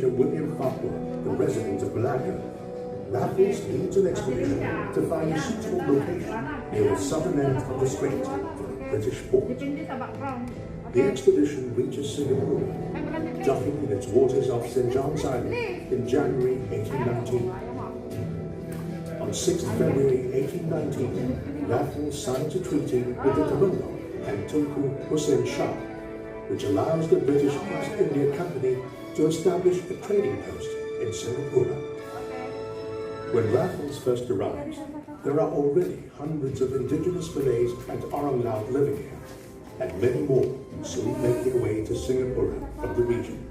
Major William Farquhar, the resident of Melaka, Raffles leads an expedition to find a suitable location near the southern end of the strait for a British port. The expedition reaches Singapore, docking in its waters off St. John's Island in January 1819. On 6th February 1819, Raffles signs a treaty with the Terengganu and Tunku Hussein Shah, which allows the British East India Company to establish a trading post in Singapore. When Raffles first arrives, there are already hundreds of indigenous Malays and Orang Laut living here, and many more soon make their way to Singapore from the region.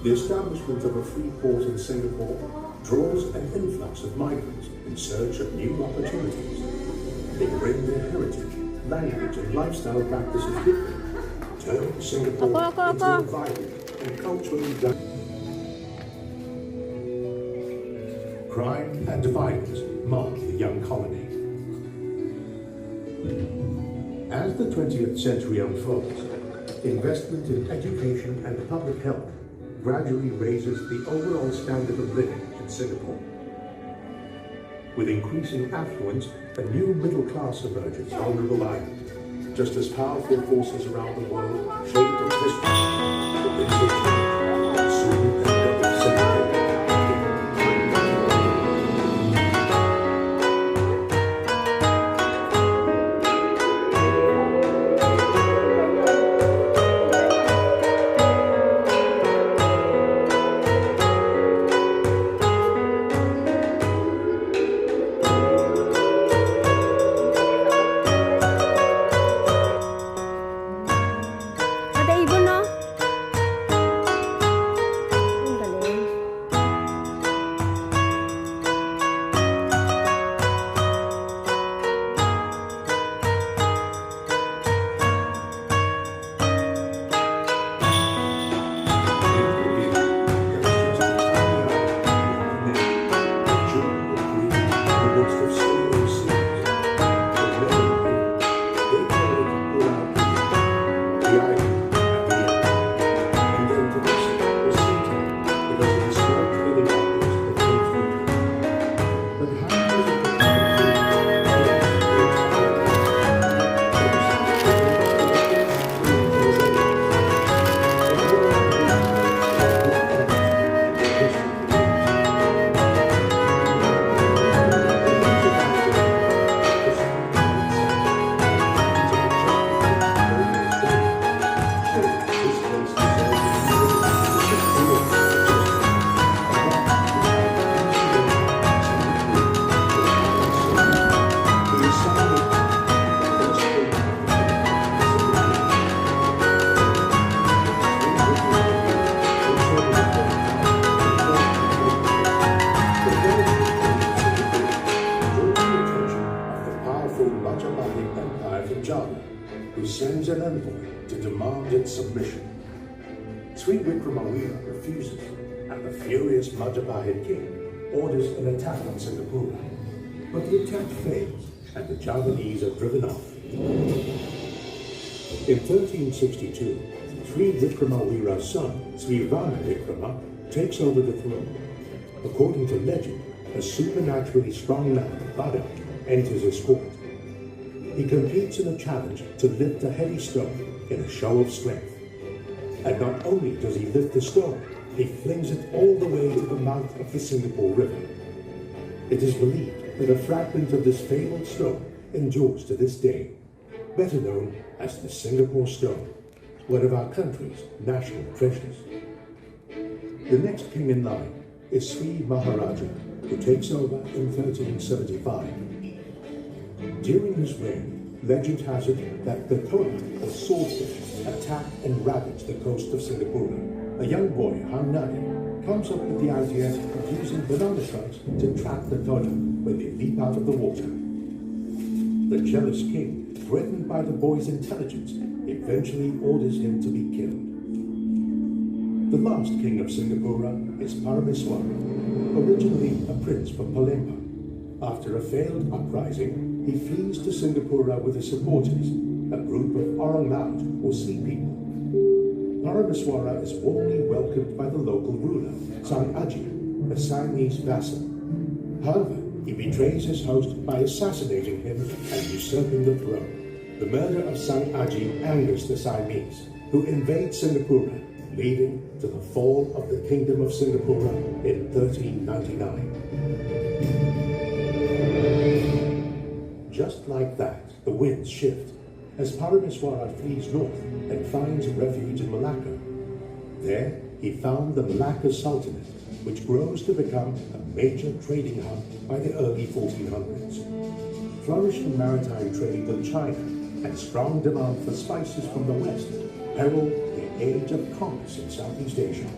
The establishment of a free port in Singapore draws an influx of migrants in search of new opportunities. They bring their heritage, language and lifestyle practices with them, turning Singapore into a vibrant and culturally diverse. Crime and violence mark the young colony. As the 20th century unfolds, investment in education and public health gradually raises the overall standard of living in Singapore. With increasing affluence, a new middle class emerges on Vulnerable Island, just as powerful forces around the world shape its history. The winds of change soon envelop Singapore. Who sends an envoy to demand its submission. Sri Vikramawheera refuses, and the furious Majapahit king orders an attack on Singapore. But the attempt fails, and the Javanese are driven off. In 1362, Sri Vikramawheera's son, Srivan Ikrama, takes over the throne. According to legend, a supernaturally strong man, Bada, enters his court. He competes in a challenge to lift a heavy stone in a show of strength. And not only does he lift the stone, he flings it all the way to the mouth of the Singapore River. It is believed that a fragment of this fabled stone endures to this day, better known as the Singapore Stone, one of our country's national treasures. The next king in line is Sri Maharaja, who takes over in 1375. During his reign, legend has it that the toad, or swordfish, attack and ravage the coast of Singapore. A young boy, Han Nani, comes up with the idea of using banana trunks to trap the toad when they leap out of the water. The jealous king, threatened by the boy's intelligence, eventually orders him to be killed. The last king of Singapore is Parameswara, originally a prince from Palembang. After a failed uprising, he flees to Singapore with his supporters, a group of Orang Laut or Sea people. Parameswara is warmly welcomed by the local ruler, Sang Aji, a Siamese vassal. However, he betrays his host by assassinating him and usurping the throne. The murder of Sang Aji angers the Siamese, who invade Singapura, leading to the fall of the Kingdom of Singapore in 1399. Just like that, the winds shift, as Parameswara flees north and finds refuge in Malacca. There, he found the Melaka Sultanate, which grows to become a major trading hub by the early 1400s. Flourishing maritime trade with China and strong demand for spices from the west herald the age of commerce in Southeast Asia,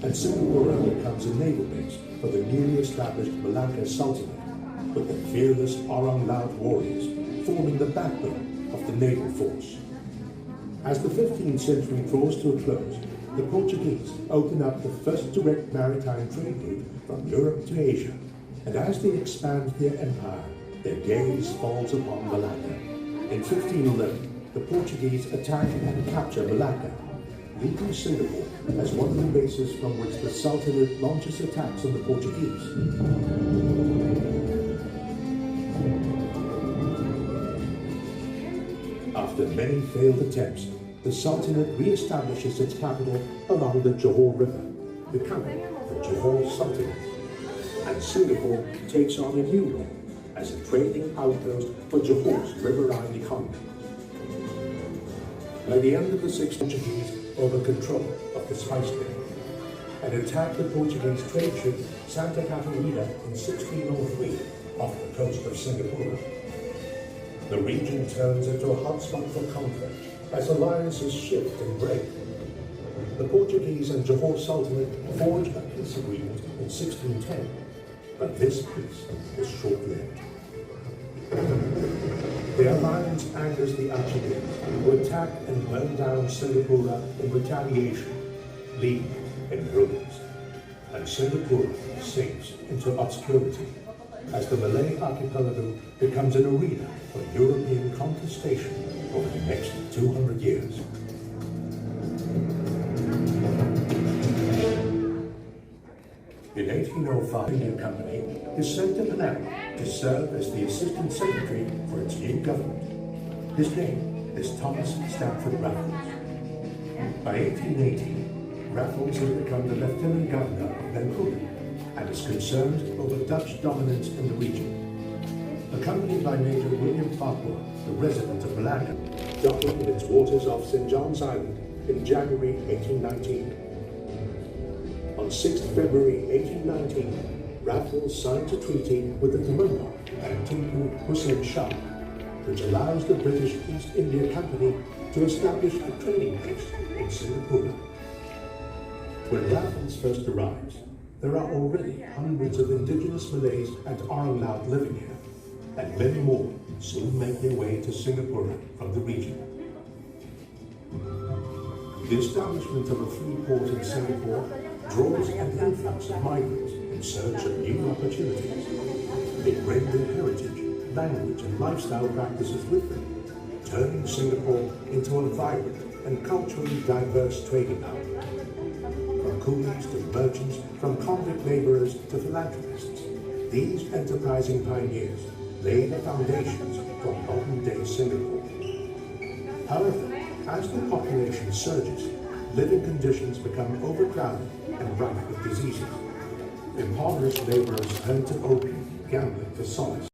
and Singapore becomes a naval base for the newly established Melaka Sultanate, with the fearless Orang Laut warriors forming the backbone of the naval force. As the 15th century draws to a close, the Portuguese open up the first direct maritime trade route from Europe to Asia, and as they expand their empire, their gaze falls upon Malacca. In 1511, the Portuguese attack and capture Malacca, leaving Singapore as one of the bases from which the Sultanate launches attacks on the Portuguese. After many failed attempts, the Sultanate re-establishes its capital along the Johor River, becoming the Johor Sultanate. And Singapore takes on a new role as a trading outpost for Johor's riverine economy. By the end of the 16th century, over control of the spice trade and attacked the Portuguese trade ship Santa Catarina in 1603 off the coast of Singapore. The region turns into a hotspot for conflict as alliances shift and break. The Portuguese and Johor Sultanate forge a peace agreement in 1610, but this peace is short-lived. The alliance angers the Archidates, who attack and burn down Singapore in retaliation, leaving it in ruins. And Singapore sinks into obscurity as the Malay archipelago becomes an arena for European conquistation over the next 200 years. In 1805, the Indian Company is sent to Penang to serve as the Assistant Secretary for its new government. His name is Thomas Stamford Raffles. By 1880, Raffles has become the Lieutenant Governor of Bencoolen and is concerned over Dutch dominance in the region. Accompanied by Major William Farquhar, the resident of Malacca, docking in its waters off St. John's Island in January 1819. On 6th February 1819, Raffles signs a treaty with the Temungpa and Tunku Hussain Shah, which allows the British East India Company to establish a trading base in Singapore. When Raffles first arrives, there are already hundreds of indigenous Malays and Orang Laut living here, and many more soon make their way to Singapore from the region. The establishment of a free port in Singapore draws an influx of migrants in search of new opportunities. They bring their heritage, language and lifestyle practices with them, turning Singapore into a vibrant and culturally diverse trading hub. From coolies to merchants, from convict laborers to philanthropists, these enterprising pioneers lay the foundations for modern-day Singapore. However, as the population surges, living conditions become overcrowded and rife with diseases. Impoverished laborers turn to opium, gambling for solace.